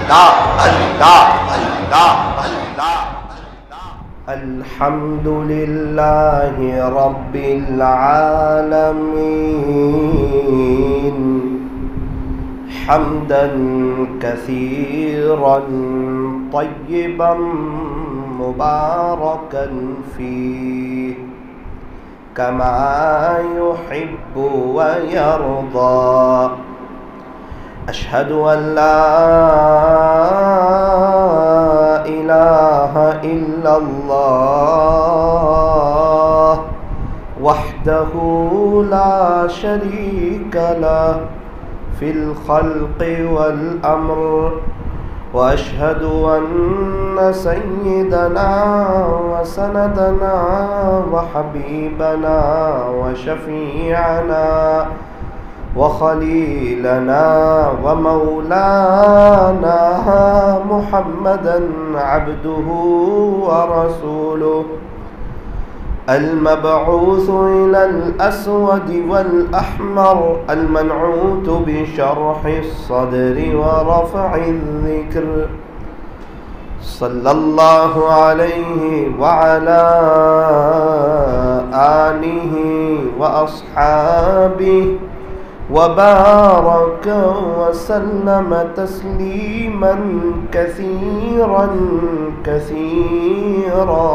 اللہ اللہ اللہ اللہ۔ الحمد للہ رب العالمین حمدا کثیرا طیبا مبارکا فیہ کما یحب ویرضی۔ اشہد ان لا الہ الا اللہ وحدہ لا شریک لہ فی الخلق والامر، واشہد ان سیدنا وسندنا وحبیبنا وشفیعنا وخلیلنا ومولانا محمدا عبده ورسوله المبعوث إلى الأسود والأحمر المنعوت بشرح الصدر ورفع الذكر، صلى الله عليه وعلى آله وأصحابه وبارك وسلم تسليما كثيرا كثيرا۔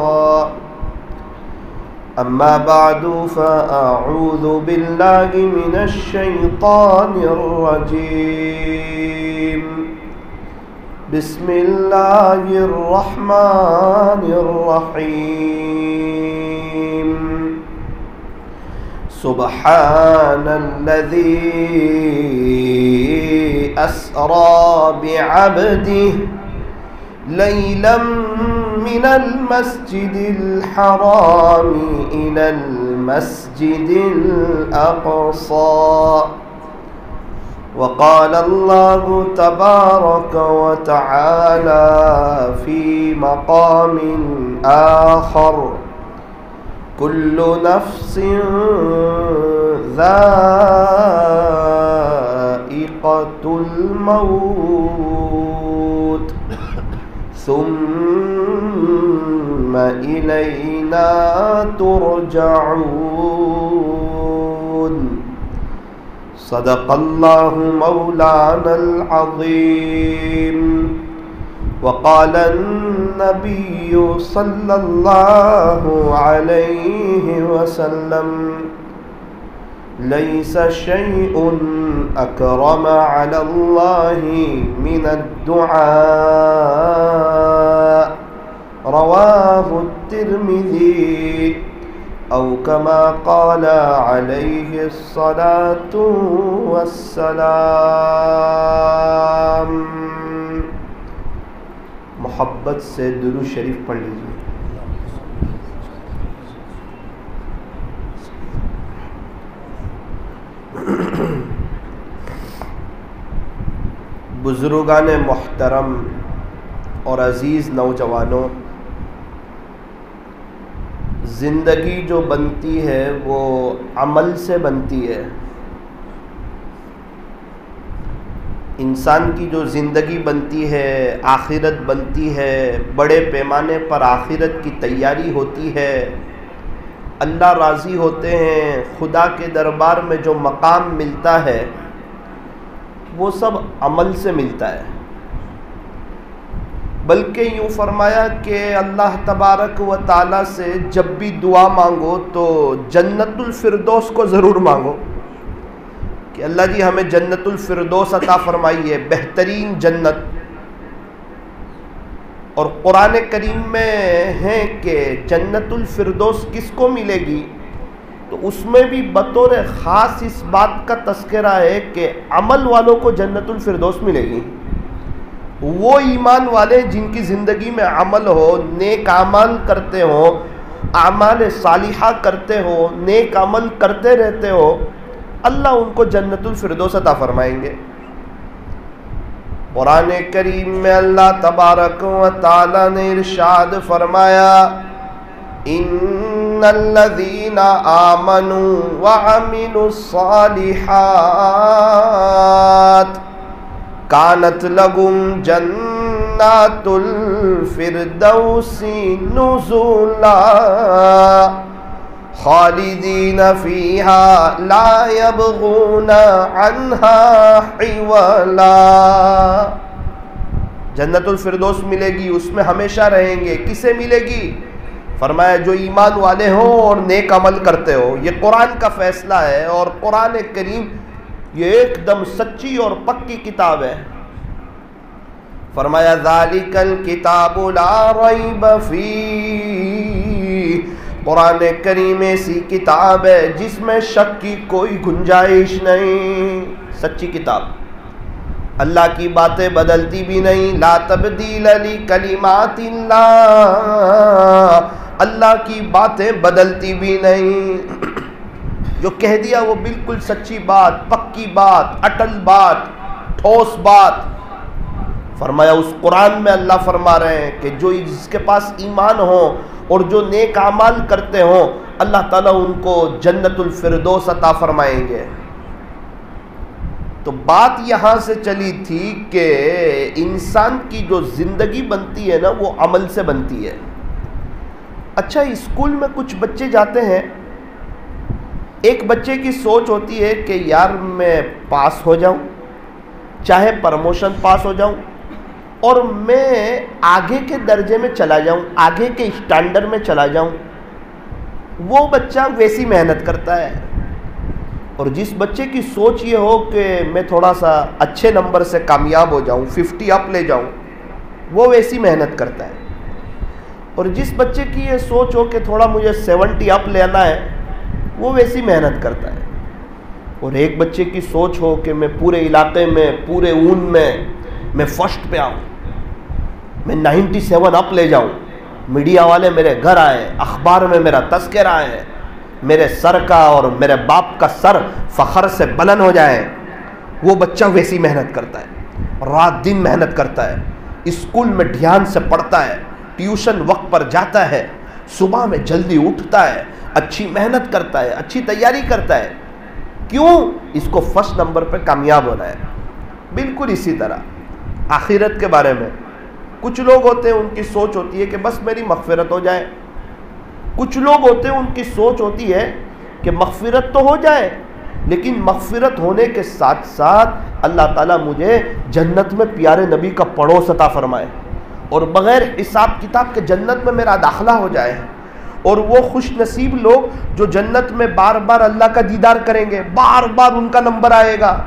أما بعد فأعوذ بالله من الشيطان الرجيم، بسم الله الرحمن الرحيم۔ سبحان الذي أسرى بعبده ليلا من المسجد الحرام إلى المسجد الأقصى، وقال الله تبارك وتعالى في مقام آخر: كل نفس ذائقة الموت ثم إلينا ترجعون۔ صدق الله مولانا العظيم۔ وقال النبي صلى الله عليه وسلم: ليس شيء أكرم على الله من الدعاء، رواه الترمذي، أو كما قال عليه الصلاة والسلام۔ محبت سے درود شریف پڑھ لیجیے۔ بزرگان محترم اور عزیز نوجوانوں، زندگی جو بنتی ہے وہ عمل سے بنتی ہے۔ انسان کی جو زندگی بنتی ہے، آخرت بنتی ہے، بڑے پیمانے پر آخرت کی تیاری ہوتی ہے، اللہ راضی ہوتے ہیں، خدا کے دربار میں جو مقام ملتا ہے وہ سب عمل سے ملتا ہے۔ بلکہ یوں فرمایا کہ اللہ تبارک و تعالیٰ سے جب بھی دعا مانگو تو جنت الفردوس کو ضرور مانگو کہ اللہ جی ہمیں جنت الفردوس عطا فرمائیے، بہترین جنت۔ اور قرآن کریم میں ہے کہ جنت الفردوس کس کو ملے گی، تو اس میں بھی بطور خاص اس بات کا تذکرہ ہے کہ عمل والوں کو جنت الفردوس ملے گی۔ وہ ایمان والے جن کی زندگی میں عمل ہو، نیک اعمال کرتے ہو، اعمال صالحہ کرتے ہو، نیک عمل کرتے رہتے ہو، اللہ ان کو جنت الفردوس عطا فرمائیں گے۔ قرآن کریم میں اللہ تبارک و تعالی نے ارشاد فرمایا: ان الذین آمنوا وعملوا الصالحات کانت لہم جنات الفردوس نزلا خالدین فیہا لا یبغون عنہا حولا. جنت الفردوس ملے گی، اس میں ہمیشہ رہیں گے. کسے ملے گی؟ فرمایا جو ایمان والے ہوں اور نیک عمل کرتے ہو. یہ قرآن کا فیصلہ ہے، اور قرآن کریم یہ ایک دم سچی اور پکی کتاب ہے. فرمایا ذالک الکتاب لا ریب فیہ، قرآن کریم ایسی کتاب ہے جس میں شک کی کوئی گنجائش نہیں. سچی کتاب، اللہ کی باتیں بدلتی بھی نہیں. لا تبدیل لکلمات اللہ، اللہ کی باتیں بدلتی بھی نہیں. جو کہہ دیا وہ بالکل سچی بات، پکی بات، اٹل بات، ٹھوس بات. فرمایا اس قرآن میں اللہ فرما رہے ہیں کہ جو جس کے پاس ایمان ہو اور جو نیک اعمال کرتے ہوں، اللہ تعالیٰ ان کو جنت الفردوس عطا فرمائیں گے. تو بات یہاں سے چلی تھی کہ انسان کی جو زندگی بنتی ہے نا وہ عمل سے بنتی ہے. اچھا، اسکول میں کچھ بچے جاتے ہیں، ایک بچے کی سوچ ہوتی ہے کہ یار میں پاس ہو جاؤں، چاہے پروموشن پاس ہو جاؤں، اور میں آگے کے درجے میں چلا جاؤں، آگے کے اسٹینڈرڈ میں چلا جاؤں. وہ بچہ ویسی محنت کرتا ہے. اور جس بچے کی سوچ یہ ہو کہ میں تھوڑا سا اچھے نمبر سے کامیاب ہو جاؤں، 50 اپ لے جاؤں، وہ ویسی محنت کرتا ہے. اور جس بچے کی یہ سوچ ہو کہ تھوڑا مجھے 70 اپ لینا ہے، وہ ویسی محنت کرتا ہے. اور ایک بچے کی سوچ ہو کہ میں پورے علاقے میں، پورے اون میں فرسٹ پہ آؤں، میں 97 اپ لے جاؤں، میڈیا والے میرے گھر آئے، اخبار میں میرا تذکرہ آئے، میرے سر کا اور میرے باپ کا سر فخر سے بلند ہو جائے. وہ بچہ ویسی محنت کرتا ہے، رات دن محنت کرتا ہے، اسکول میں دھیان سے پڑھتا ہے، ٹیوشن وقت پر جاتا ہے، صبح میں جلدی اٹھتا ہے، اچھی محنت کرتا ہے، اچھی تیاری کرتا ہے. کیوں؟ اس کو فرسٹ نمبر پہ کامیاب ہونا ہے. بالکل اسی طرح آخرت کے بارے میں کچھ لوگ ہوتے ہیں، ان کی سوچ ہوتی ہے کہ بس میری مغفرت ہو جائے. کچھ لوگ ہوتے ہیں، ان کی سوچ ہوتی ہے کہ مغفرت تو ہو جائے، لیکن مغفرت ہونے کے ساتھ ساتھ اللہ تعالیٰ مجھے جنت میں پیارے نبی کا پڑوس عطا فرمائے، اور بغیر حساب کتاب کے جنت میں میرا داخلہ ہو جائے. اور وہ خوش نصیب لوگ جو جنت میں بار بار اللہ کا دیدار کریں گے، بار بار ان کا نمبر آئے گا،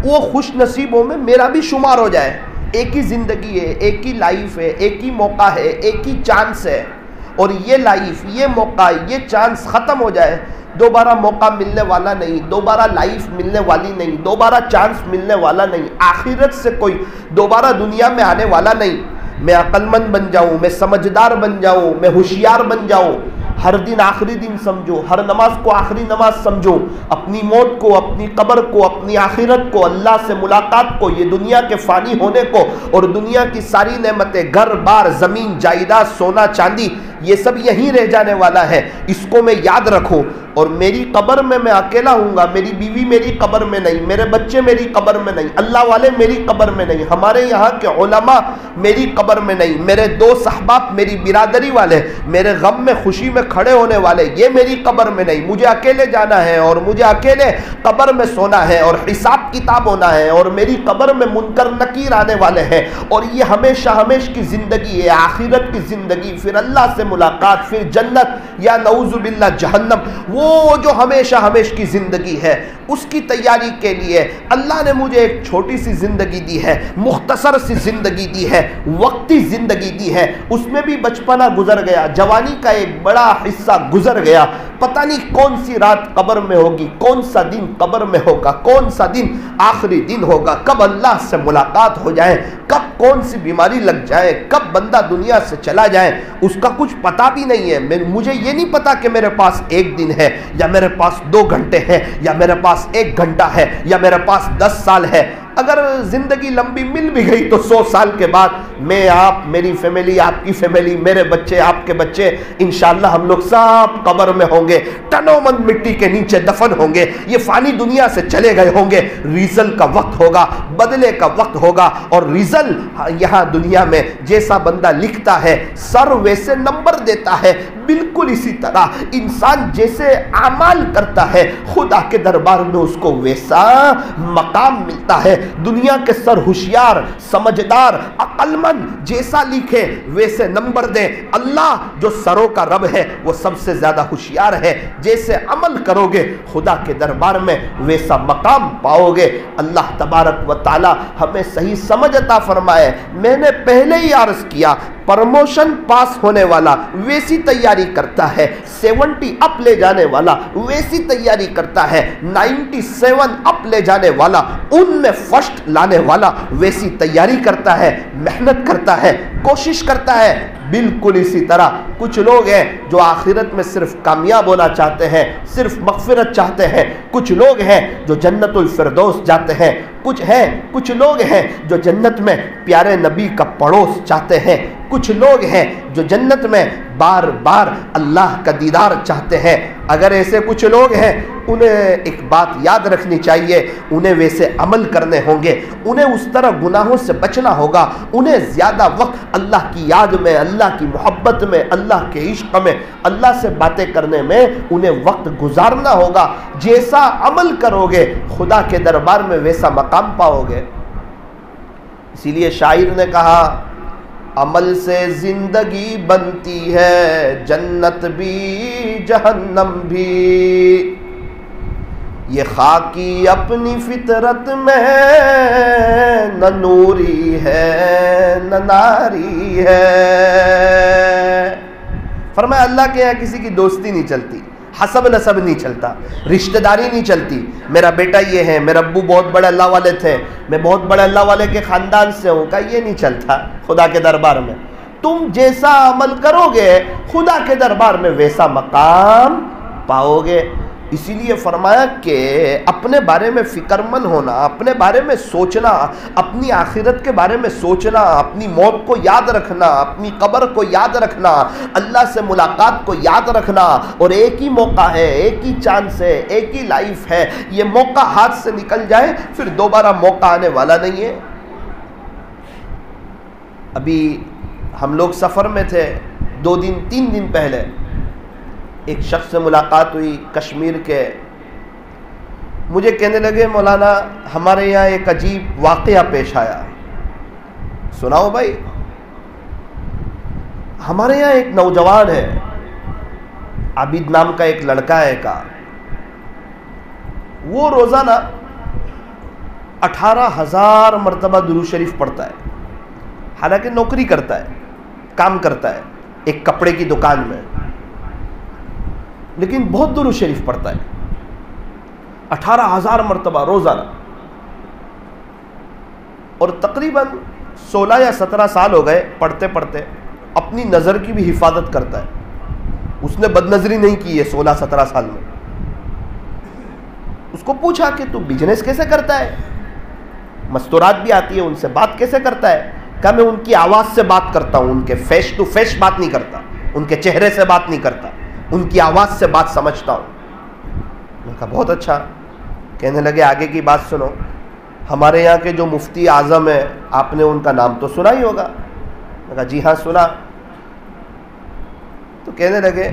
وہ خوش نصیبوں میں میرا بھی شمار ہو جائے. ایک ہی زندگی ہے، ایک ہی لائف ہے، ایک ہی موقع ہے، ایک ہی چانس ہے، اور یہ لائف، یہ موقع، یہ چانس ختم ہو جائے. دوبارہ موقع ملنے والا نہیں، دوبارہ لائف ملنے والی نہیں، دوبارہ چانس ملنے والا نہیں. آخرت سے کوئی دوبارہ دنیا میں آنے والا نہیں. میں عقل مند بن جاؤں، میں سمجھدار بن جاؤں، میں ہوشیار بن جاؤں، ہر دن آخری دن سمجھو، ہر نماز کو آخری نماز سمجھو، اپنی موت کو، اپنی قبر کو، اپنی آخرت کو، اللہ سے ملاقات کو، یہ دنیا کے فانی ہونے کو، اور دنیا کی ساری نعمتیں، گھر بار، زمین جائیداد، سونا چاندی، یہ سب یہیں رہ جانے والا ہے. اس کو میں یاد رکھوں. اور میری قبر میں اکیلا ہوں گا، میری بیوی میری قبر میں نہیں، میرے بچے میری قبر میں نہیں، اللہ والے میری قبر میں نہیں، ہمارے یہاں کے علماء میری قبر میں نہیں، میرے دوست احباب، میری برادری والے، میرے غم میں خوشی میں کھڑے ہونے والے، یہ میری قبر میں نہیں. مجھے اکیلے جانا ہے، اور مجھے اکیلے قبر میں سونا ہے، اور حساب کتاب ہونا ہے، اور میری قبر میں منکر نکیر آنے والے ہیں. اور یہ ہمیشہ ہمیش کی زندگی ہے، آخرت کی زندگی، پھر اللہ سے ملاقات، پھر جنت یا نعوذ باللہ جہنم. وہ جو ہمیشہ ہمیش کی زندگی ہے، اس کی تیاری کے لیے اللہ نے مجھے ایک چھوٹی سی زندگی دی ہے، مختصر سی زندگی دی ہے، وقتی زندگی دی ہے. اس میں بھی بچپنا گزر گیا، جوانی کا ایک بڑا حصہ گزر گیا. پتہ نہیں کون سی رات قبر میں ہوگی، کون سا دن قبر میں ہوگا، کون سا دن آخری دن ہوگا، کب اللہ سے ملاقات ہو جائے، کب کون سی بیماری لگ جائے، کب بندہ دنیا سے چلا جائے، اس کا کچھ پتہ بھی نہیں ہے. مجھے یہ نہیں پتا کہ میرے پاس 1 دن ہے، یا میرے پاس 2 گھنٹے ہے، یا میرے پاس 1 گھنٹہ ہے، یا میرے پاس 10 سال ہے. اگر زندگی لمبی مل بھی گئی تو 100 سال کے بعد میں، آپ، میری فیملی، آپ کی فیملی، میرے بچے، آپ کے بچے، انشاءاللہ ہم لوگ سب قبر میں ہوں گے، ٹنوں من مٹی کے نیچے دفن ہوں گے، یہ فانی دنیا سے چلے گئے ہوں گے۔ ریزل کا وقت ہوگا، بدلے کا وقت ہوگا، اور ریزل یہاں دنیا میں جیسا بندہ لکھتا ہے سر ویسے نمبر دیتا ہے، بالکل اسی طرح انسان جیسے اعمال کرتا ہے خدا کے دربار میں اس کو ویسا مقام ملتا ہے۔ دنیا کے سر ہوشیار، سمجھدار، عقل مند جیسا لکھے ویسے نمبر دے، اللہ جو سروں کا رب ہے وہ سب سے زیادہ ہوشیار ہے، جیسے عمل کرو گے خدا کے دربار میں ویسا مقام پاؤ گے۔ اللہ تبارک و تعالی ہمیں صحیح سمجھ عطا فرمائے۔ میں نے پہلے ہی عرض کیا، پرموشن پاس ہونے والا ویسی تیاری کرتا ہے، 70 اپ لے جانے والا ویسی تیاری کرتا ہے، 97 اپ لے جانے والا، ان میں فرسٹ لانے والا ویسی تیاری کرتا ہے، محنت کرتا ہے، کوشش کرتا ہے۔ بالکل اسی طرح کچھ لوگ ہیں جو آخرت میں صرف کامیاب ہونا چاہتے ہیں، صرف مغفرت چاہتے ہیں، کچھ لوگ ہیں جو جنت الفردوس جاتے ہیں، کچھ لوگ ہیں جو جنت میں پیارے نبی کا پڑوس چاہتے ہیں، کچھ لوگ ہیں جو جنت میں بار بار اللہ کا دیدار چاہتے ہیں۔ اگر ایسے کچھ لوگ ہیں انہیں ایک بات یاد رکھنی چاہیے، انہیں ویسے عمل کرنے ہوں گے، انہیں اس طرح گناہوں سے بچنا ہوگا، انہیں زیادہ وقت اللہ کی یاد میں، اللہ کی محبت میں، اللہ کے عشق میں، اللہ سے باتیں کرنے میں انہیں وقت گزارنا ہوگا۔ جیسا عمل کرو گے خدا کے دربار میں ویسا مقام پاؤ گے۔ اسی لیے شاعر نے کہا، عمل سے زندگی بنتی ہے جنت بھی جہنم بھی، یہ خاکی اپنی فطرت میں نہ نوری ہے نہ ناری ہے۔ فرمایا اللہ کے یہاں کسی کی دوستی نہیں چلتی، حسب نسب نہیں چلتا، رشتہ داری نہیں چلتی، میرا بیٹا یہ ہے، میرے ابو بہت بڑے اللہ والے تھے، میں بہت بڑے اللہ والے کے خاندان سے ہوں، کا یہ نہیں چلتا خدا کے دربار میں۔ تم جیسا عمل کرو گے خدا کے دربار میں ویسا مقام پاؤ گے۔ اسی لیے فرمایا کہ اپنے بارے میں فکر مند ہونا، اپنے بارے میں سوچنا، اپنی آخرت کے بارے میں سوچنا، اپنی موت کو یاد رکھنا، اپنی قبر کو یاد رکھنا، اللہ سے ملاقات کو یاد رکھنا، اور ایک ہی موقع ہے، ایک ہی چانس ہے، ایک ہی لائف ہے، یہ موقع ہاتھ سے نکل جائے پھر دوبارہ موقع آنے والا نہیں ہے۔ ابھی ہم لوگ سفر میں تھے، 2 دن 3 دن پہلے ایک شخص سے ملاقات ہوئی کشمیر کے، مجھے کہنے لگے مولانا ہمارے یہاں ایک عجیب واقعہ پیش آیا۔ سناؤ بھائی۔ ہمارے یہاں ایک نوجوان ہے، عابد نام کا ایک لڑکا ہے، کا وہ روزانہ 18,000 مرتبہ درود شریف پڑھتا ہے، حالانکہ نوکری کرتا ہے، کام کرتا ہے ایک کپڑے کی دکان میں، لیکن بہت درود شریف پڑھتا ہے، 18,000 مرتبہ روزانہ، اور تقریباً 16 یا 17 سال ہو گئے پڑھتے پڑھتے، اپنی نظر کی بھی حفاظت کرتا ہے، اس نے بد نظری نہیں کی ہے 16-17 سال میں۔ اس کو پوچھا کہ تو بزنس کیسے کرتا ہے، مستورات بھی آتی ہے، ان سے بات کیسے کرتا ہے؟ کہا میں ان کی آواز سے بات کرتا ہوں، ان کے فیس ٹو فیس بات نہیں کرتا، ان کے چہرے سے بات نہیں کرتا، ان کی آواز سے بات سمجھتا ہوں۔ میں کہا بہت اچھا۔ کہنے لگے آگے کی بات سنو، ہمارے یہاں کے جو مفتی اعظم ہیں آپ نے ان کا نام تو سنا ہی ہوگا۔ میں کہا جی ہاں سنا۔ تو کہنے لگے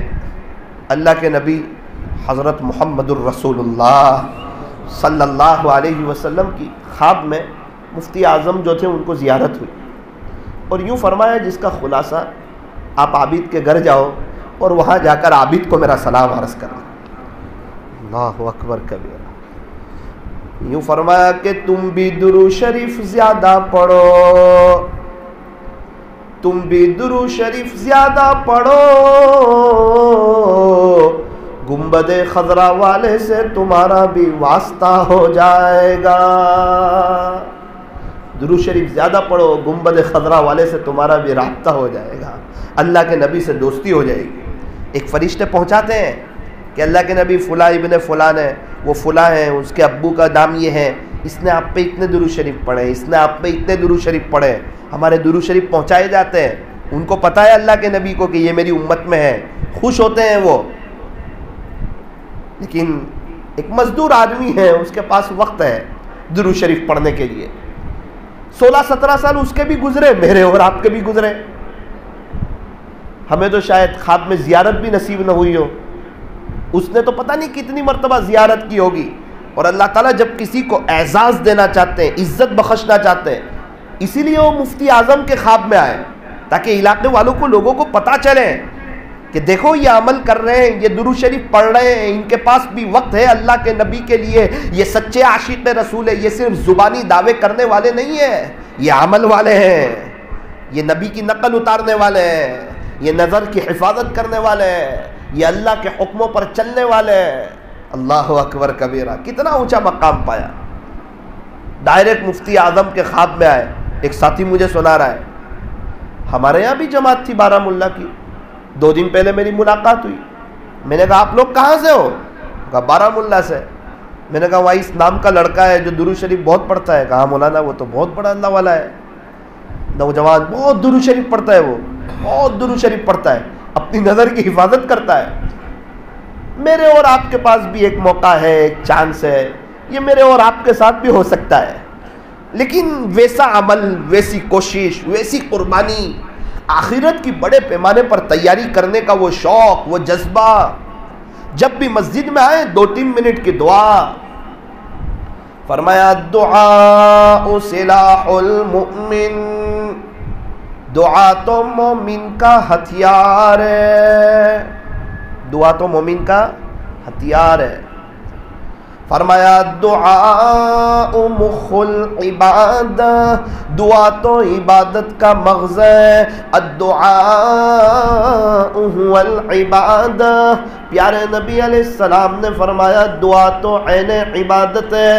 اللہ کے نبی حضرت محمد الرسول اللہ صلی اللہ علیہ وسلم کی خواب میں مفتی اعظم جو تھے ان کو زیارت ہوئی، اور یوں فرمایا جس کا خلاصہ آپ عابد کے گھر جاؤ اور وہاں جا کر عابد کو میرا سلام عرض کرنا۔ اللہ اکبر کبیرہ۔ یوں فرمایا کہ تم بھی درود شریف زیادہ پڑھو، تم بھی درود شریف زیادہ پڑھو، گنبد خضرا والے سے تمہارا بھی واسطہ ہو جائے گا۔ درود شریف زیادہ پڑھو، گنبد خضرا والے سے تمہارا بھی رابطہ ہو جائے گا، اللہ کے نبی سے دوستی ہو جائے گی۔ ایک فرشتے پہنچاتے ہیں کہ اللہ کے نبی فلاں ابن فلان ہے، وہ فلاں ہیں، اس کے ابو کا نام یہ ہے، اس نے آپ پہ اتنے درود شریف پڑھے، اس نے آپ پہ اتنے درود شریف پڑھے. ہمارے درود شریف پہنچائے جاتے ہیں، ان کو پتہ ہے اللہ کے نبی کو کہ یہ میری امت میں ہے، خوش ہوتے ہیں وہ. لیکن ایک مزدور آدمی ہے، اس کے پاس وقت ہے درود شریف پڑھنے کے لیے. 16-17 سال اس کے بھی گزرے، میرے اور آپ کے بھی گزرے. ہمیں تو شاید خواب میں زیارت بھی نصیب نہ ہوئی ہو، اس نے تو پتہ نہیں کتنی مرتبہ زیارت کی ہوگی. اور اللہ تعالیٰ جب کسی کو اعزاز دینا چاہتے ہیں، عزت بخشنا چاہتے ہیں، اسی لیے وہ مفتی اعظم کے خواب میں آئے، تاکہ علاقے والوں کو، لوگوں کو پتہ چلے کہ دیکھو یہ عمل کر رہے ہیں، یہ درود شریف پڑھ رہے ہیں، ان کے پاس بھی وقت ہے اللہ کے نبی کے لیے. یہ سچے عاشق رسول ہے، یہ صرف زبانی دعوے کرنے والے نہیں ہیں، یہ عمل والے ہیں، یہ نبی کی نقل اتارنے والے ہیں، یہ نظر کی حفاظت کرنے والے ہیں، یہ اللہ کے حکموں پر چلنے والے ہیں. اللہ اکبر کبیرہ، کتنا اونچا مقام پایا. ڈائریکٹ مفتی اعظم کے خواب میں آئے. ایک ساتھی مجھے سنا رہا ہے، ہمارے یہاں بھی جماعت تھی بارہ مولہ کی، 2 دن پہلے میری ملاقات ہوئی. میں نے کہا آپ لوگ کہاں سے ہو؟ کہا بارہ مولہ سے. میں نے کہا وہاں اس نام کا لڑکا ہے جو درود شریف بہت پڑھتا ہے. کہا مولانا وہ تو بہت بڑا اللہ والا ہے، نوجوان بہت درود شریف پڑھتا ہے، وہ بہت درود شریف پڑھتا ہے، اپنی نظر کی حفاظت کرتا ہے. میرے اور آپ کے پاس بھی ایک موقع ہے، ایک چانس ہے، یہ میرے اور آپ کے ساتھ بھی ہو سکتا ہے. لیکن ویسا عمل، ویسی کوشش، ویسی قربانی، آخرت کی بڑے پیمانے پر تیاری کرنے کا وہ شوق، وہ جذبہ، جب بھی مسجد میں آئے 2-3 منٹ کی دعا. فرمایا دعاء سلاح المؤمن، دعا تو مومن کا ہتھیار ہے، دعا تو مومن کا ہتھیار ہے. فرمایا دعاء مخ العبادہ، دعا تو عبادت کا مغز ہے. الدعاء هو العبادہ، پیارے نبی علیہ السلام نے فرمایا دعا تو عین عبادت ہے.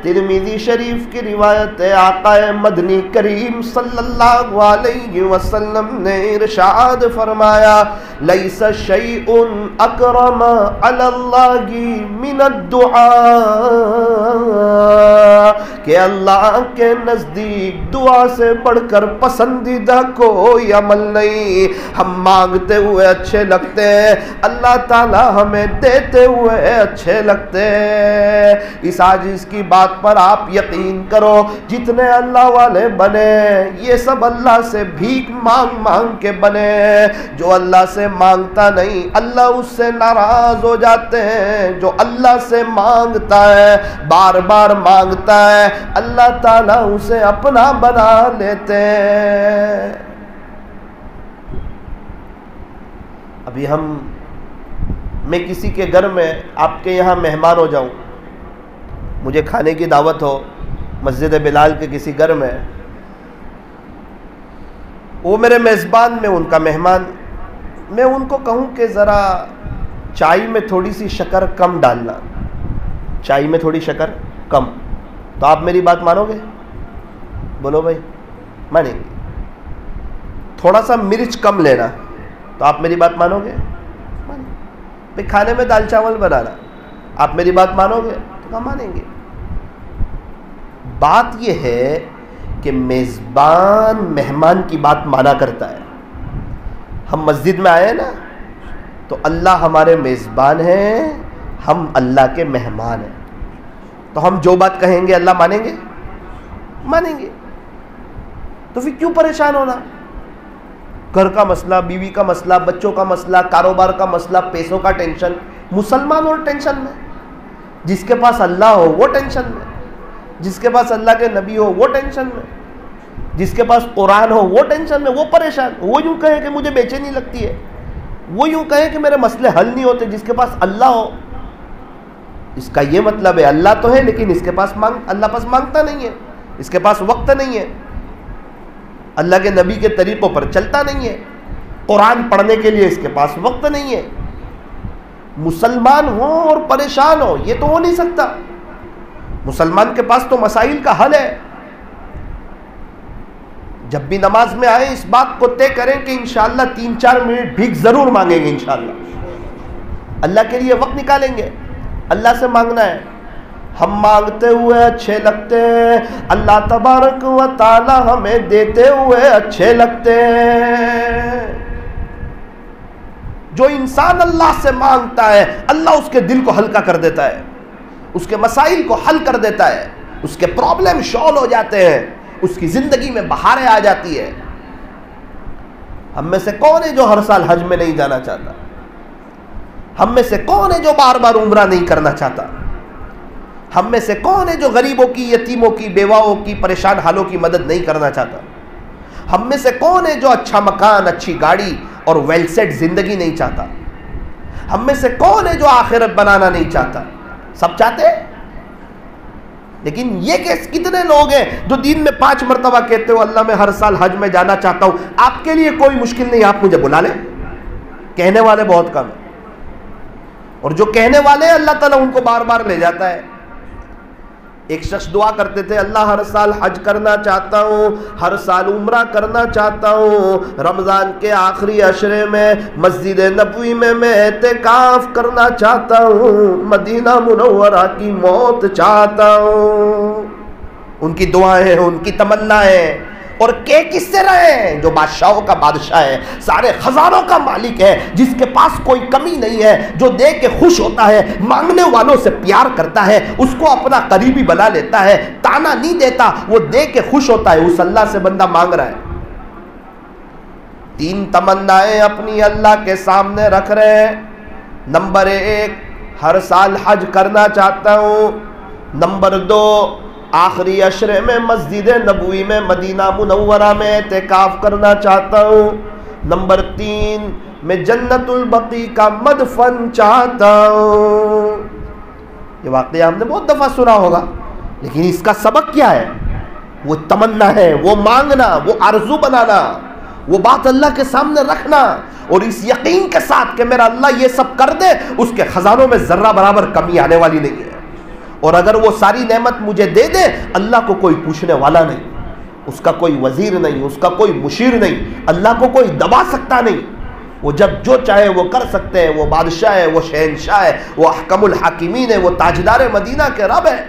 ترمذی شریف کی روایت ہے، آقا مدنی کریم صلی اللہ علیہ وسلم نے ارشاد فرمایا لیس شیء اکرم علی اللہ من الدعاء، کہ اللہ کے نزدیک دعا سے بڑھ کر پسندیدہ کوئی عمل نہیں. ہم مانگتے ہوئے اچھے لگتے ہیں، اللہ تعالی ہمیں دیتے ہوئے اچھے لگتے ہیں. اس عاجز کی بات پر آپ یقین کرو، جتنے اللہ والے بنے یہ سب اللہ سے بھیک مانگ مانگ کے بنے. جو اللہ سے مانگتا نہیں اللہ اس سے ناراض ہو جاتے ہیں. جو اللہ سے مانگتا ہے، بار بار مانگتا ہے، اللہ تعالیٰ اسے اپنا بنا لیتے ہیں. ابھی میں کسی کے گھر میں آپ کے یہاں مہمان ہو جاؤں، مجھے کھانے کی دعوت ہو مسجد بلال کے کسی گھر میں، وہ میرے میزبان، میں ان کا مہمان، میں ان کو کہوں کہ ذرا چائے میں تھوڑی سی شکر کم ڈالنا، چائے میں تھوڑی شکر کم، تو آپ میری بات مانو گے؟ بولو بھائی، مانیں گے؟ تھوڑا سا مرچ کم لینا، تو آپ میری بات مانو گے؟ بھائی کھانے میں دال چاول بنانا، آپ میری بات مانو گے؟ تو مانیں گے. بات یہ ہے کہ میزبان مہمان کی بات مانا کرتا ہے. ہم مسجد میں آئے نا تو اللہ ہمارے میزبان ہیں، ہم اللہ کے مہمان ہیں، تو ہم جو بات کہیں گے اللہ مانیں گے؟ مانیں گے. تو پھر کیوں پریشان ہونا؟ گھر کا مسئلہ، بیوی کا مسئلہ، بچوں کا مسئلہ، کاروبار کا مسئلہ، پیسوں کا ٹینشن. مسلمان اور ٹینشن میں، جس کے پاس اللہ ہو وہ ٹینشن میں، جس کے پاس اللہ کے نبی ہو وہ ٹینشن میں، جس کے پاس قرآن ہو وہ ٹینشن میں، وہ پریشان. وہ یوں کہے کہ مجھے بے چینی لگتی ہے، وہ یوں کہے کہ میرے مسئلے حل نہیں ہوتے. جس کے پاس اللہ ہو، اس کا یہ مطلب ہے اللہ تو ہے لیکن اس کے پاس اللہ پاس مانگتا نہیں ہے، اس کے پاس وقت نہیں ہے، اللہ کے نبی کے طریقوں پر چلتا نہیں ہے، قرآن پڑھنے کے لیے اس کے پاس وقت نہیں ہے. مسلمان ہو اور پریشان ہو، یہ تو ہو نہیں سکتا. مسلمان کے پاس تو مسائل کا حل ہے. جب بھی نماز میں آئے اس بات کو طے کریں کہ انشاءاللہ 3-4 منٹ بھیک ضرور مانگیں گے، انشاءاللہ اللہ کے لیے وقت نکالیں گے. اللہ سے مانگنا ہے. ہم مانگتے ہوئے اچھے لگتے ہیں، اللہ تبارک و تعالی ہمیں دیتے ہوئے اچھے لگتے ہیں۔ جو انسان اللہ سے مانگتا ہے اللہ اس کے دل کو ہلکا کر دیتا ہے، اس کے مسائل کو حل کر دیتا ہے، اس کے پرابلم سالو ہو جاتے ہیں، اس کی زندگی میں بہاریں آ جاتی ہے۔ ہم میں سے کون ہے جو ہر سال حج میں نہیں جانا چاہتا؟ ہم میں سے کون ہے جو بار بار عمرہ نہیں کرنا چاہتا؟ ہم میں سے کون ہے جو غریبوں کی، یتیموں کی، بیواؤں کی، پریشان حالوں کی مدد نہیں کرنا چاہتا؟ ہم میں سے کون ہے جو اچھا مکان، اچھی گاڑی اور ویل سیٹ زندگی نہیں چاہتا؟ ہم میں سے کون ہے جو آخرت بنانا نہیں چاہتا؟ سب چاہتے ہیں، لیکن یہ کہ کتنے لوگ ہیں جو دین میں 5 مرتبہ کہتے ہو اللہ میں ہر سال حج میں جانا چاہتا ہوں؟ آپ کے لیے کوئی مشکل نہیں، آپ مجھے بلا لیں۔ کہنے والے بہت کم ہیں، اور جو کہنے والے ہیں اللہ تعالیٰ ان کو بار بار لے جاتا ہے۔ ایک شخص دعا کرتے تھے، اللہ ہر سال حج کرنا چاہتا ہوں، ہر سال عمرہ کرنا چاہتا ہوں، رمضان کے آخری عشرے میں مسجد نبوی میں اعتکاف کرنا چاہتا ہوں، مدینہ منورہ کی موت چاہتا ہوں۔ ان کی دعائیں ہیں، ان کی تمنائیں، اور کس سے رہے ہیں؟ جو بادشاہوں کا بادشاہ ہے، سارے خزانوں کا مالک ہے، جس کے پاس کوئی کمی نہیں ہے، جو دے کے خوش ہوتا ہے، مانگنے والوں سے پیار کرتا ہے، اس کو اپنا قریبی بنا لیتا ہے، تانا نہیں دیتا، وہ دے کے خوش ہوتا ہے، اس اللہ سے بندہ مانگ رہا ہے۔ 3 تمنائیں اپنی اللہ کے سامنے رکھ رہے ہیں۔ نمبر 1 ہر سال حج کرنا چاہتا ہوں۔ نمبر 2 آخری عشرے میں مسجد نبوی میں مدینہ منورہ میں اعتکاف کرنا چاہتا ہوں۔ نمبر 3 میں جنت البقیع کا مدفن چاہتا ہوں۔ یہ واقعہ ہم نے بہت دفعہ سنا ہوگا، لیکن اس کا سبق کیا ہے؟ وہ تمنا ہے، وہ مانگنا، وہ آرزو بنانا، وہ بات اللہ کے سامنے رکھنا، اور اس یقین کے ساتھ کہ میرا اللہ یہ سب کر دے، اس کے خزانوں میں ذرہ برابر کمی آنے والی نہیں ہے، اور اگر وہ ساری نعمت مجھے دے دے اللہ کو کوئی پوچھنے والا نہیں، اس کا کوئی وزیر نہیں، اس کا کوئی مشیر نہیں، اللہ کو کوئی دبا سکتا نہیں، وہ جب جو چاہے وہ کر سکتے ہیں، وہ بادشاہ ہے، وہ شہنشاہ ہے، وہ احکم الحاکمین ہے، وہ تاجدار مدینہ کے رب ہے۔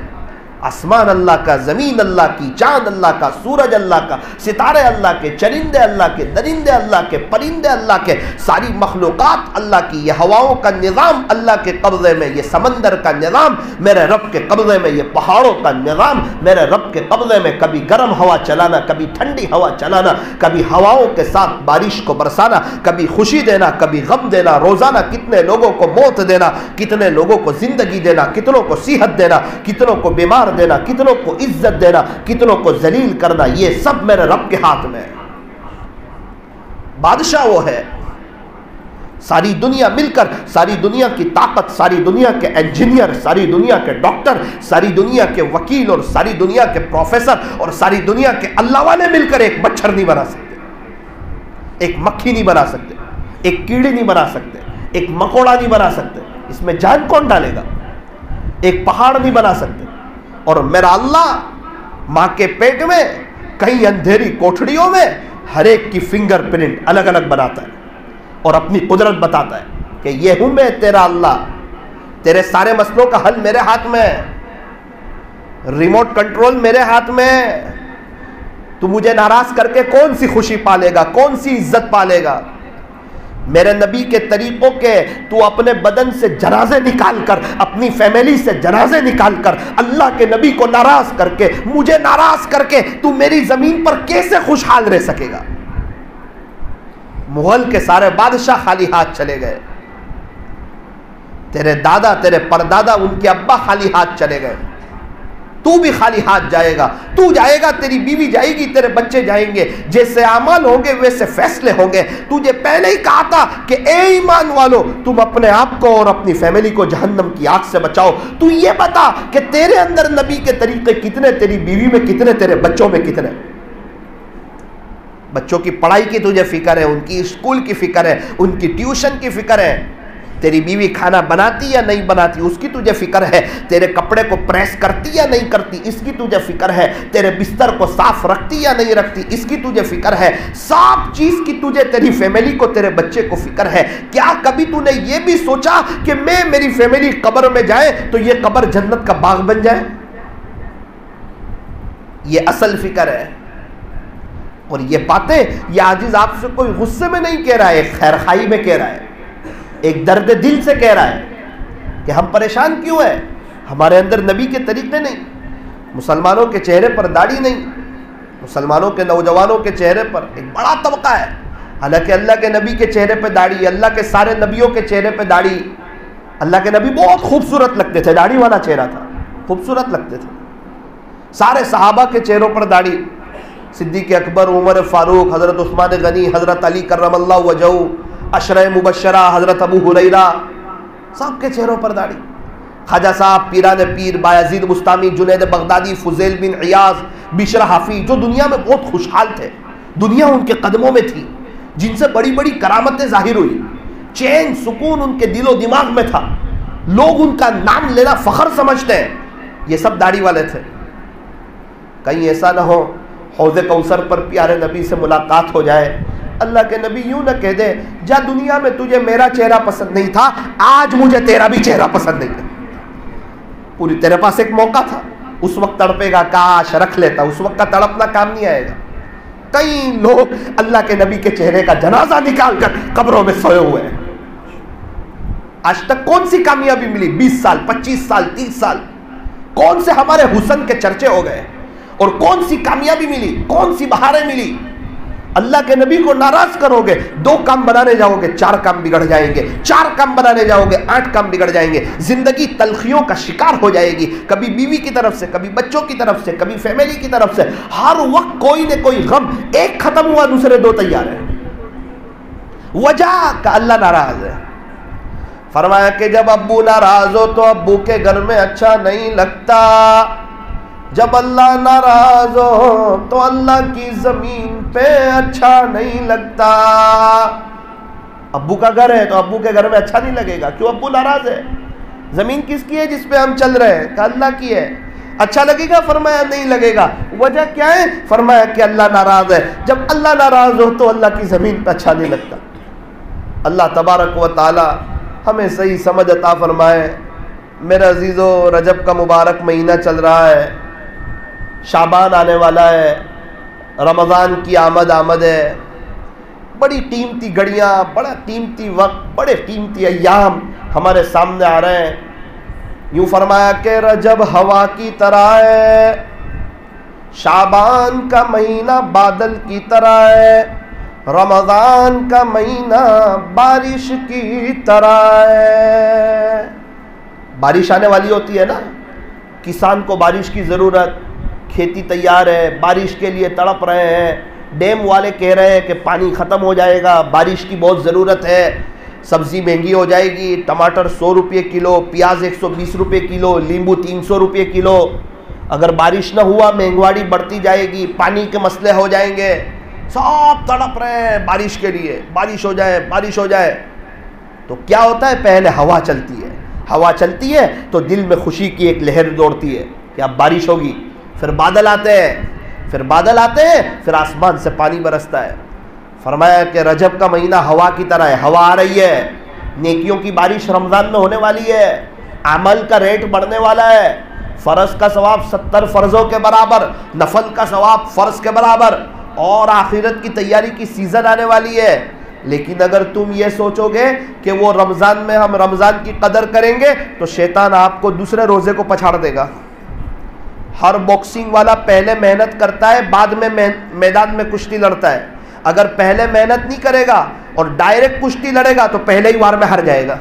آسمان اللہ کا، زمین اللہ کی، چاند اللہ کا، سورج اللہ کا، ستارے اللہ کے، چرندے اللہ کے، درندے اللہ کے، پرندے اللہ کے، ساری مخلوقات اللہ کی، یہ ہواؤں کا نظام اللہ کے قبضے میں، یہ سمندر کا نظام میرے رب کے قبضے میں، یہ پہاڑوں کا نظام میرے رب کے قبضے میں، کبھی گرم ہوا چلانا، کبھی ٹھنڈی ہوا چلانا، کبھی ہواؤں کے ساتھ بارش کو برسانا، کبھی خوشی دینا، کبھی غم دینا، روزانہ کتنے لوگوں کو موت دینا، کتنے لوگوں کو زندگی دینا، کتنوں کو صحت دینا، کتنوں کو بیمار دینا، کتنوں کو عزت دینا، کتنوں کو ذلیل کرنا، یہ سب میرے رب کے ہاتھ میں ہے۔ بادشاہ وہ ہے، ساری دنیا مل کر، ساری دنیا کی طاقت، ساری دنیا کے انجینئر، ساری دنیا کے ڈاکٹر، ساری دنیا کے وکیل، اور ساری دنیا کے پروفیسر، اور ساری دنیا کے اللہ والے مل کر ایک مچھر نہیں بنا سکتے، ایک مکھی نہیں بنا سکتے، ایک کیڑی نہیں بنا سکتے، ایک مکوڑا نہیں بنا سکتے، اس میں جان کون ڈالے گا؟ ایک پہاڑ نہیں بنا سکتے، اور میرا اللہ ماں کے پیٹ میں کئی اندھیری کوٹھڑیوں میں ہر ایک کی فنگر پرنٹ الگ الگ بناتا ہے، اور اپنی قدرت بتاتا ہے کہ یہ ہوں میں تیرا اللہ، تیرے سارے مسئلوں کا حل میرے ہاتھ میں ہے، ریموٹ کنٹرول میرے ہاتھ میں ہے، تو مجھے ناراض کر کے کون سی خوشی پالے گا، کون سی عزت پالے گا؟ میرے نبی کے طریقوں کے تو اپنے بدن سے جنازے نکال کر، اپنی فیملی سے جنازے نکال کر، اللہ کے نبی کو ناراض کر کے، مجھے ناراض کر کے تو میری زمین پر کیسے خوشحال رہ سکے گا؟ مغل کے سارے بادشاہ خالی ہاتھ چلے گئے، تیرے دادا، تیرے پردادا، ان کے ابا خالی ہاتھ چلے گئے، تو بھی خالی ہاتھ جائے گا، تو جائے گا، تیری بیوی جائے گی، تیرے بچے جائیں گے، جیسے اعمال ہوں گے ویسے فیصلے ہوں گے۔ تجھے پہلے ہی کہا تھا کہ اے ایمان والو، تم اپنے آپ کو اور اپنی فیملی کو جہنم کی آگ سے بچاؤ۔ تو یہ بتا کہ تیرے اندر نبی کے طریقے کتنے، تیری بیوی میں کتنے، تیرے بچوں میں کتنے؟ بچوں کی پڑھائی کی تجھے فکر ہے، ان کی اسکول کی فکر ہے، ان کی ٹیوشن کی فکر ہے، تیری بیوی کھانا بناتی یا نہیں بناتی اس کی تجھے فکر ہے، تیرے کپڑے کو پریس کرتی یا نہیں کرتی اس کی تجھے فکر ہے، تیرے بستر کو صاف رکھتی یا نہیں رکھتی اس کی تجھے فکر ہے، سب چیز کی تجھے، تیری فیملی کو، تیرے بچے کو فکر ہے۔ کیا کبھی تو نے یہ بھی سوچا کہ میری فیملی قبر میں جائے تو یہ قبر جنت کا باغ بن جائے؟ یہ اصل فکر ہے۔ اور یہ باتیں یہ عاجز آپ سے کوئی غصے میں نہیں کہہ رہا ہے، ایک خیر خواہی میں کہہ رہا ہے، ایک درد دل سے کہہ رہا ہے کہ ہم پریشان کیوں ہیں، ہمارے اندر نبی کے طریقے نہیں، مسلمانوں کے چہرے پر داڑھی نہیں، مسلمانوں کے نوجوانوں کے چہرے پر ایک بڑا طبقہ ہے، حالانکہ اللہ کے نبی کے چہرے پہ داڑھی، اللہ کے سارے نبیوں کے چہرے پہ داڑھی، اللہ کے نبی بہت خوبصورت لگتے تھے، داڑھی والا چہرہ تھا، خوبصورت لگتے تھے، سارے صحابہ کے چہروں پر داڑھی، صدیق اکبر، عمر فاروق، حضرت عثمان غنی، حضرت علی کرم اللہ وجہہ، عشرہ مبشرہ، حضرت ابو ہریرہ، سب کے چہروں پر داڑھی، خواجہ صاحب، پیران پیر، بایزید بستامی، جنید بغدادی، فضیل بن عیاض، بشر حافی، جو دنیا میں بہت خوشحال تھے، دنیا ان کے قدموں میں تھی، جن سے بڑی بڑی کرامتیں ظاہر ہوئی، چین سکون ان کے دل و دماغ میں تھا، لوگ ان کا نام لینا فخر سمجھتے ہیں، یہ سب داڑھی والے تھے۔ کہیں ایسا نہ ہو حوض کوثر پر پیارے نبی سے ملاقات ہو جائے، اللہ کے نبی یوں نہ کہہ دے جا دنیا میں تجھے میرا چہرہ پسند نہیں تھا، آج مجھے تیرا بھی چہرہ پسند نہیں ہے۔ پوری تیرے پاس ایک موقع تھا، اس وقت تڑپے گا کاش رکھ لیتا، اس وقت کا تڑپنا کام نہیں آئے گا۔ کئی لوگ اللہ کے نبی کے چہرے کا جنازہ نکال کر قبروں میں سوئے ہوئے ہیں۔ آج تک کون سی کامیابی ملی؟ 20 سال، 25 سال، 30 سال، کون سے ہمارے حسن کے چرچے ہو گئے اور کون سی کامیابی ملی، کون سی بہاریں ملی؟ اللہ کے نبی کو ناراض کرو گے، 2 کام بنانے جاؤ گے 4 کام بگڑ جائیں گے، 4 کام بنانے جاؤ گے 8 کام بگڑ جائیں گے، زندگی تلخیوں کا شکار ہو جائے گی، کبھی بیوی کی طرف سے، کبھی بچوں کی طرف سے، کبھی فیملی کی طرف سے، ہر وقت کوئی نہ کوئی غم، ایک ختم ہوا دوسرے 2 تیار ہیں۔ وجہ کا اللہ ناراض ہے۔ فرمایا کہ جب ابو ناراض ہو تو ابو کے گھر میں اچھا نہیں لگتا، جب اللہ ناراض ہو تو اللہ کی زمین پہ اچھا نہیں لگتا۔ ابو کا گھر ہے تو ابو کے گھر میں اچھا نہیں لگے گا، کیوں؟ ابو ناراض ہے۔ زمین کس کی ہے جس پہ ہم چل رہے ہیں؟ کہ اللہ کی ہے۔ اچھا لگے گا؟ فرمایا نہیں لگے گا۔ وجہ کیا ہے؟ فرمایا کہ اللہ ناراض ہے۔ جب اللہ ناراض ہو تو اللہ کی زمین پہ اچھا نہیں لگتا۔ اللہ تبارک و تعالی ہمیں صحیح سمجھ عطا فرمائے۔ میرے عزیزو، رجب کا مبارک مہینہ چل رہا ہے، شعبان آنے والا ہے، رمضان کی آمد ہے، بڑی قیمتی گھڑیاں، بڑا قیمتی وقت، بڑے قیمتی ایام ہمارے سامنے آ رہے ہیں۔ یوں فرمایا کہ رجب ہوا کی طرح ہے، شعبان کا مہینہ بادل کی طرح ہے، رمضان کا مہینہ بارش کی طرح ہے۔ بارش آنے والی ہوتی ہے نا، کسان کو بارش کی ضرورت، کھیتی تیار ہے، بارش کے لیے تڑپ رہے ہیں، ڈیم والے کہہ رہے ہیں کہ پانی ختم ہو جائے گا، بارش کی بہت ضرورت ہے، سبزی مہنگی ہو جائے گی، ٹماٹر 100 روپے کلو، پیاز 120 روپے کلو، لیمبو 300 روپے کلو، اگر بارش نہ ہوا مہنگواڑی بڑھتی جائے گی، پانی کے مسئلے ہو جائیں گے، سب تڑپ رہے ہیں بارش کے لیے، بارش ہو جائے، بارش ہو جائے۔ تو کیا ہوتا ہے؟ پہلے ہوا چلتی ہے، ہوا چلتی ہے تو دل میں خوشی کی ایک لہر دوڑتی ہے کہ اب بارش ہوگی، پھر بادل آتے ہیں، پھر آسمان سے پانی برستا ہے۔ فرمایا کہ رجب کا مہینہ ہوا کی طرح ہے، ہوا آ رہی ہے، نیکیوں کی بارش رمضان میں ہونے والی ہے، عمل کا ریٹ بڑھنے والا ہے، فرض کا ثواب 70 فرضوں کے برابر، نفل کا ثواب فرض کے برابر، اور آخرت کی تیاری کی سیزن آنے والی ہے۔ لیکن اگر تم یہ سوچو گے کہ وہ رمضان میں ہم رمضان کی قدر کریں گے تو شیطان آپ کو دوسرے روزے کو پچھاڑ دے گا۔ ہر باکسنگ والا پہلے محنت کرتا ہے، بعد میں میدان میں کشتی لڑتا ہے۔ اگر پہلے محنت نہیں کرے گا اور ڈائریکٹ کشتی لڑے گا تو پہلے ہی وار میں ہار جائے گا۔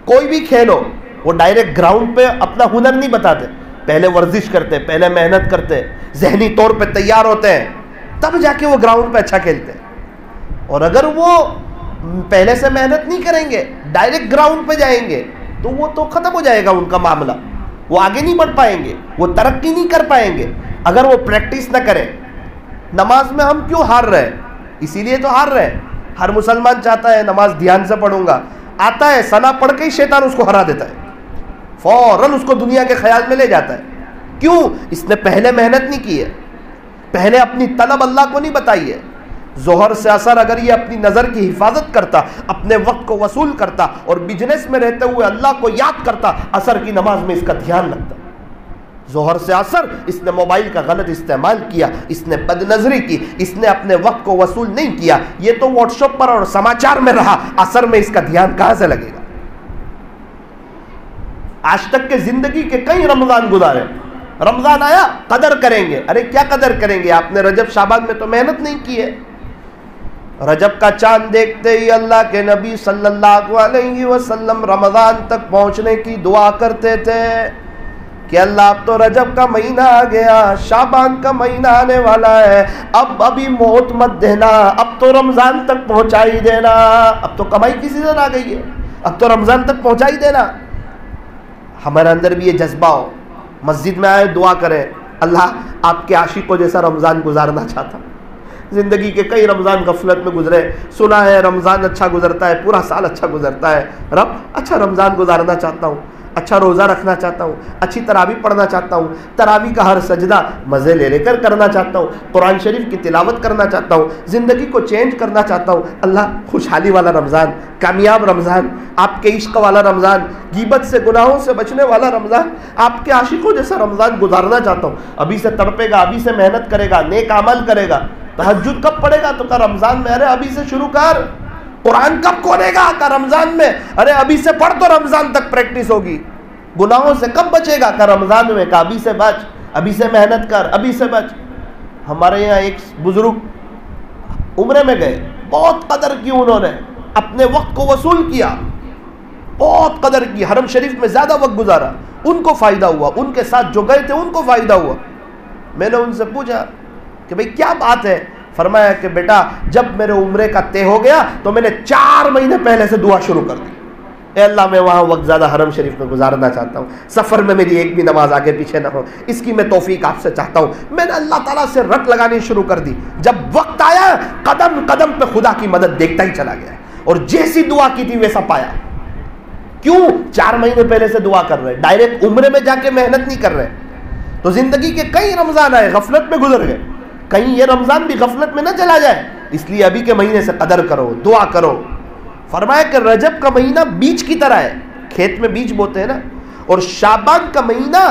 کوئی بھی کھیل ہو، وہ ڈائریکٹ گراؤنڈ پہ اپنا ہنر نہیں بتاتے، پہلے ورزش کرتے، پہلے محنت کرتے، ذہنی طور پہ تیار ہوتے ہیں، تب جا کے وہ گراؤنڈ پہ اچھا کھیلتے ہیں۔ اور اگر وہ پہلے سے محنت نہیں کریں گے، ڈائریکٹ گراؤنڈ پہ جائیں گے تو وہ تو ختم ہو جائے گا ان کا معاملہ، وہ آگے نہیں بڑھ پائیں گے، وہ ترقی نہیں کر پائیں گے اگر وہ پریکٹس نہ کریں۔ نماز میں ہم کیوں ہار رہے ہیں؟ اسی لیے تو ہار رہے ہیں ہر مسلمان چاہتا ہے نماز دھیان سے پڑھوں گا، آتا ہے ثنا پڑھ کے ہی شیطان اس کو ہرا دیتا ہے، فوراً اس کو دنیا کے خیال میں لے جاتا ہے. کیوں؟ اس نے پہلے محنت نہیں کی ہے، پہلے اپنی طلب اللہ کو نہیں بتائی ہے. ظہر سے اثر اگر یہ اپنی نظر کی حفاظت کرتا، اپنے وقت کو وصول کرتا اور بزنس میں رہتے ہوئے اللہ کو یاد کرتا، اثر کی نماز میں اس کا دھیان لگتا. ظہر سے اثر اس نے موبائل کا غلط استعمال کیا، اس نے بد نظری کی، اس نے اپنے وقت کو وصول نہیں کیا، یہ تو واٹس ایپ پر اور سماچار میں رہا، اثر میں اس کا دھیان کہاں سے لگے گا؟ آج تک کے زندگی کے کئی رمضان گزارے، رمضان آیا قدر کریں گے. ارے کیا قدر کریں گے؟ آپ نے رجب شعبان میں تو محنت نہیں کی ہے. رجب کا چاند دیکھتے ہی اللہ کے نبی صلی اللہ علیہ وسلم رمضان تک پہنچنے کی دعا کرتے تھے کہ اللہ اب تو رجب کا مہینہ آ گیا، شعبان کا مہینہ آنے والا ہے، اب ابھی موت مت دینا، اب تو رمضان تک پہنچا ہی دینا، اب تو کمائی کی سیزن آ گئی ہے، اب تو رمضان تک پہنچا ہی دینا. ہمارے اندر بھی یہ جذبہ ہو، مسجد میں آئے دعا کریں، اللہ آپ کے عاشقوں جیسا رمضان گزارنا چاہتا. زندگی کے کئی رمضان غفلت میں گزرے، سنا ہے رمضان اچھا گزرتا ہے، پورا سال اچھا گزرتا ہے، رب اچھا رمضان گزارنا چاہتا ہوں، اچھا روزہ رکھنا چاہتا ہوں، اچھی تراویح پڑھنا چاہتا ہوں، تراویح کا ہر سجدہ مزے لے لے کر کرنا چاہتا ہوں، قرآن شریف کی تلاوت کرنا چاہتا ہوں، زندگی کو چینج کرنا چاہتا ہوں. اللہ خوشحالی والا رمضان، کامیاب رمضان، آپ کے عشق والا رمضان، غیبت سے گناہوں سے بچنے والا رمضان، آپ کے عاشقوں جیسا رمضان گزارنا چاہتا ہوں. ابھی سے تڑپے گا، ابھی سے محنت کرے گا، نیک عمل کرے گا، تہجد کب پڑھے گا؟ تو کہ رمضان میں. ارے ابھی سے شروع کر. قرآن کب کھولے گا؟ کہ رمضان میں. ارے ابھی سے پڑھ تو رمضان تک پریکٹس ہوگی. گناہوں سے کب بچے گا؟ کہ رمضان میں. کہ ابھی سے بچ، ابھی سے محنت کر، ابھی سے بچ. ہمارے یہاں ایک بزرگ عمرے میں گئے، بہت قدر کی انہوں نے، اپنے وقت کو وصول کیا، بہت قدر کی، حرم شریف میں زیادہ وقت گزارا، ان کو فائدہ ہوا، ان کے ساتھ جو گئے تھے ان کو فائدہ ہوا. میں نے ان سے پوچھا کہ بھئی کیا بات ہے؟ فرمایا کہ بیٹا جب میرے عمرے کا طے ہو گیا تو میں نے 4 مہینے پہلے سے دعا شروع کر دی، اے اللہ میں وہاں وقت زیادہ حرم شریف میں گزارنا چاہتا ہوں، سفر میں میری ایک بھی نماز آگے پیچھے نہ ہو، اس کی میں توفیق آپ سے چاہتا ہوں. میں نے اللہ تعالیٰ سے رٹ لگانی شروع کر دی. جب وقت آیا قدم قدم پہ خدا کی مدد دیکھتا ہی چلا گیا، اور جیسی دعا کی تھی ویسا پایا. کیوں؟ 4 مہینے پہلے سے دعا کر رہے، ڈائریکٹ عمرے میں جا کے محنت نہیں کر رہے. تو زندگی کے کئی رمضان آئے، غفلت میں گزر گئے، کہیں یہ رمضان بھی غفلت میں نہ چلا جائے، اس لیے ابھی کے مہینے سے قدر کرو، دعا کرو. فرمایا کہ رجب کا مہینہ بیج کی طرح ہے، کھیت میں بیج بوتے ہیں نا، اور شعبان کا مہینہ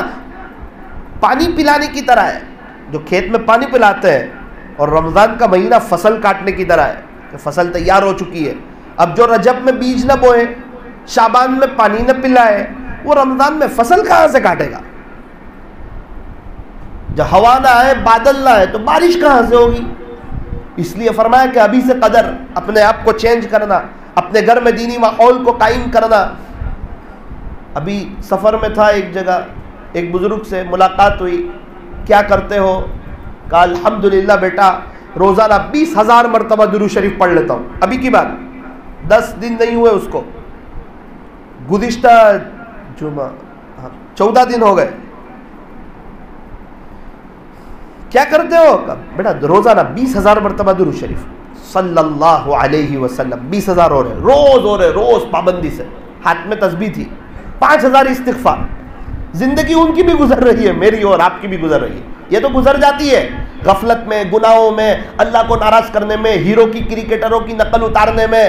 پانی پلانے کی طرح ہے، جو کھیت میں پانی پلاتے ہیں، اور رمضان کا مہینہ فصل کاٹنے کی طرح ہے کہ فصل تیار ہو چکی ہے. اب جو رجب میں بیج نہ بوئے، شعبان میں پانی نہ پلائے، وہ رمضان میں فصل کہاں سے کاٹے گا؟ جب ہوا نہ آئے، بادل نہ آئے تو بارش کہاں سے ہوگی؟ اس لیے فرمایا کہ ابھی سے قدر، اپنے آپ کو چینج کرنا، اپنے گھر میں دینی ماحول کو قائم کرنا. ابھی سفر میں تھا ایک جگہ، ایک بزرگ سے ملاقات ہوئی، کیا کرتے ہو؟ کہا الحمدللہ بیٹا روزانہ 20,000 مرتبہ درود شریف پڑھ لیتا ہوں. ابھی کی بات، 10 دن نہیں ہوئے اس کو، گزشتہ جمعہ 14 دن ہو گئے. کیا کرتے ہو؟ بیٹا روزانہ 20,000 مرتبہ درود شریف صلی اللہ علیہ وسلم. 20,000 ہو رہے، روز پابندی سے، ہاتھ میں تسبیح تھی، 5,000 استغفار. زندگی ان کی بھی گزر رہی ہے، میری اور آپ کی بھی گزر رہی ہے. یہ تو گزر جاتی ہے غفلت میں، گناہوں میں، اللہ کو ناراض کرنے میں، ہیرو کی کرکٹروں کی نقل اتارنے میں،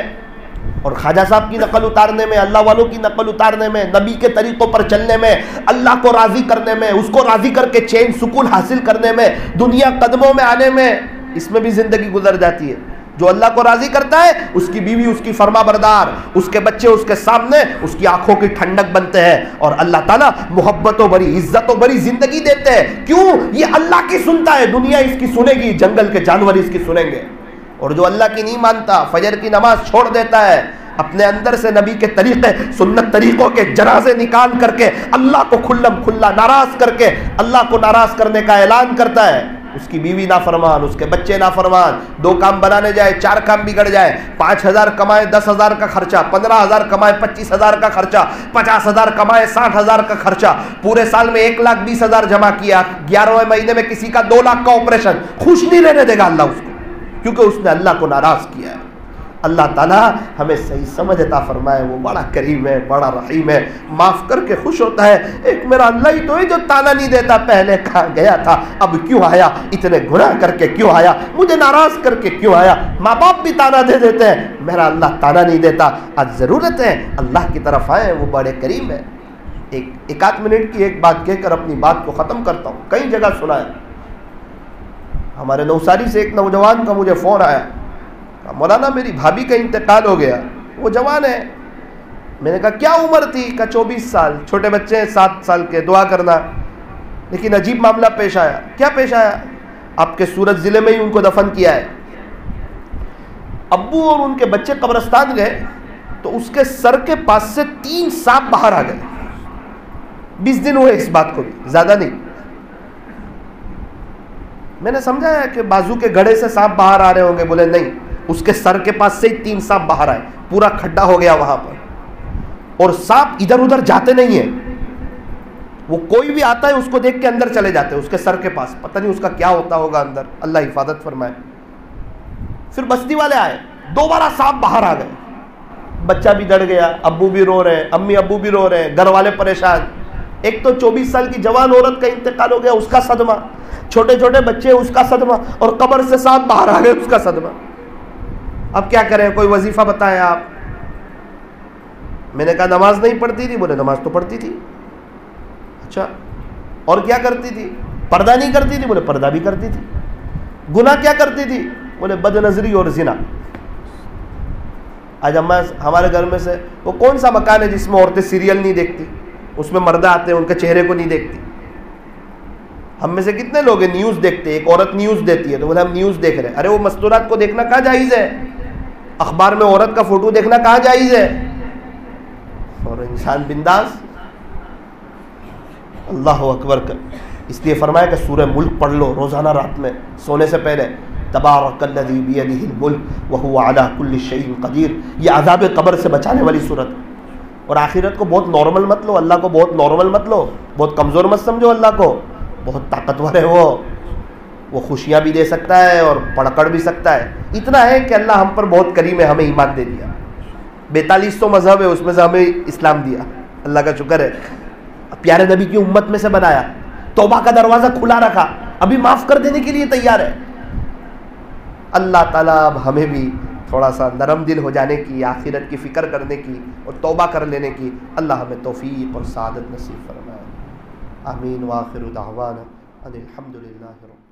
اور خواجہ صاحب کی نقل اتارنے میں، اللہ والوں کی نقل اتارنے میں، نبی کے طریقوں پر چلنے میں، اللہ کو راضی کرنے میں، اس کو راضی کر کے چین سکون حاصل کرنے میں، دنیا قدموں میں آنے میں. اس میں بھی زندگی گزر جاتی ہے. جو اللہ کو راضی کرتا ہے اس کی بیوی اس کی فرما بردار، اس کے بچے اس کے سامنے اس کی آنکھوں کی ٹھنڈک بنتے ہیں، اور اللہ تعالیٰ محبتوں بری، عزتوں بری زندگی دیتے ہیں. کیوں؟ یہ اللہ کی سنتا ہے، دنیا اس کی سنے گی، جنگل کے جانور اس کی سنیں گے. اور جو اللہ کی نہیں مانتا، فجر کی نماز چھوڑ دیتا ہے، اپنے اندر سے نبی کے طریقے، سنت طریقوں کے جنازے نکال کر کے اللہ کو کھلم کھلا ناراض کر کے اللہ کو ناراض کرنے کا اعلان کرتا ہے، اس کی بیوی نافرمان، اس کے بچے نافرمان، 2 کام بنانے جائے 4 کام بگڑ جائے، 5,000 کمائے 10,000 کا خرچہ، 15,000 کمائے 25,000 کا خرچہ، 50,000 کمائے 60,000 کا خرچہ، پورے سال میں 1,20,000 جمع کیا، 11ویں مہینے میں کسی کا 2 لاکھ کا آپریشن. خوش نہیں رہنے دے گا اللہ اس کو، کیونکہ اس نے اللہ کو ناراض کیا ہے. اللہ تعالیٰ ہمیں صحیح سمجھ عطا فرمائے. وہ بڑا کریم ہے, بڑا رحیم ہے, معاف کر کے خوش ہوتا ہے. ایک میرا اللہ ہی تو ہے جو تانا نہیں دیتا, پہلے کہاں گیا تھا, اب کیوں آیا, اتنے گناہ کر کے کیوں آیا, مجھے ناراض کر کے کیوں آیا. ماں باپ بھی تانا دے دیتے ہیں, میرا اللہ تانا نہیں دیتا. آج ضرورت ہے اللہ کی طرف آئیں, وہ بڑے کریم ہے. ایک آدھ منٹ کی ایک بات کہہ کر اپنی بات کو ختم کرتا ہوں. کئی جگہ سنا ہے. ہمارے نوساری سے ایک نوجوان کا مجھے فون آیا, مولانا میری بھابھی کا انتقال ہو گیا, وہ جوان ہے. میں نے کہا کیا عمر تھی؟ کہا 24 سال, چھوٹے بچے ہیں 7 سال کے, دعا کرنا. لیکن عجیب معاملہ پیش آیا. کیا پیش آیا؟ آپ کے سورت ضلع میں ہی ان کو دفن کیا ہے. ابو اور ان کے بچے قبرستان گئے تو اس کے سر کے پاس سے 3 سانپ باہر آ گئے. 20 دن ہوئے اس بات کو بھی, زیادہ نہیں. میں نے سمجھا ہے کہ بازو کے گھڑے سے سانپ باہر آ رہے ہوں گے. بولے نہیں, اس کے سر کے پاس سے 3 سانپ باہر آئے. پورا کھڈا ہو گیا وہاں پر, اور سانپ ادھر ادھر جاتے نہیں ہیں. وہ کوئی بھی آتا ہے اس کو دیکھ کے اندر چلے جاتے ہیں اس کے سر کے پاس. پتہ نہیں اس کا کیا ہوتا ہوگا اندر, اللہ حفاظت فرمائے. پھر بستی والے آئے, دوبارہ سانپ باہر آ گئے. بچہ بھی ڈر گیا, ابو بھی رو رہے ہیں, امی ابو بھی رو رہے ہیں, گھر والے پریشان. ایک تو 24 سال کی جوان عورت کا انتقال ہو گیا, اس کا صدمہ, چھوٹے چھوٹے بچے اس کا صدمہ, اور قبر سے سانپ باہر آ گئے اس کا صدمہ. اب کیا کریں, کوئی وظیفہ بتائیں آپ. میں نے کہا نماز نہیں پڑھتی تھی؟ بولے نماز تو پڑھتی تھی. اچھا, اور کیا کرتی تھی؟ پردہ نہیں کرتی تھی؟ بولے پردہ بھی کرتی تھی. گناہ کیا کرتی تھی؟ بولے بد نظری اور زنا. آج ہمارے گھر میں سے وہ کون سا مکان ہے جس میں عورتیں سیریل نہیں دیکھتی, اس میں مردہ آتے ہیں ان کے چہرے کو نہیں دیکھتی. ہم میں سے کتنے لوگ ہیں نیوز دیکھتے ہیں؟ ایک عورت نیوز دیتی ہے تو بولے ہم نیوز دیکھ رہے ہیں. ارے وہ مستورات کو دیکھنا کہاں جائز ہے؟ اخبار میں عورت کا فوٹو دیکھنا کہاں جائز ہے؟ اور انسان بنداز. اللہ اکبر کر. اس لیے فرمایا کہ سورہ ملک پڑھ لو روزانہ رات میں سونے سے پہلے. تبارک الذی بیدہ الملک وہو علی کل شیء قدیر. یہ عذاب قبر سے بچانے والی صورت. اور آخرت کو بہت نارمل مت لو, اللہ کو بہت نارمل مت لو, بہت کمزور مت سمجھو اللہ کو. بہت طاقتور ہے وہ خوشیاں بھی دے سکتا ہے اور پڑکڑ بھی سکتا ہے. اتنا ہے کہ اللہ ہم پر بہت کریم ہے, ہمیں ایمان دے دیا. 42 تو مذہب ہے, اس میں سے ہمیں اسلام دیا, اللہ کا شکر ہے. پیارے نبی کی امت میں سے بنایا, توبہ کا دروازہ کھلا رکھا, ابھی معاف کر دینے کے لیے تیار ہے. اللہ تعالیٰ اب ہمیں بھی تھوڑا سا نرم دل ہو جانے کی, آخرت کی فکر کرنے کی اور توبہ کر لینے کی اللہ ہمیں توفیق اور سعادت نصیب فرمائے. آمین. وآخر دعوانا ان الحمد للہ رب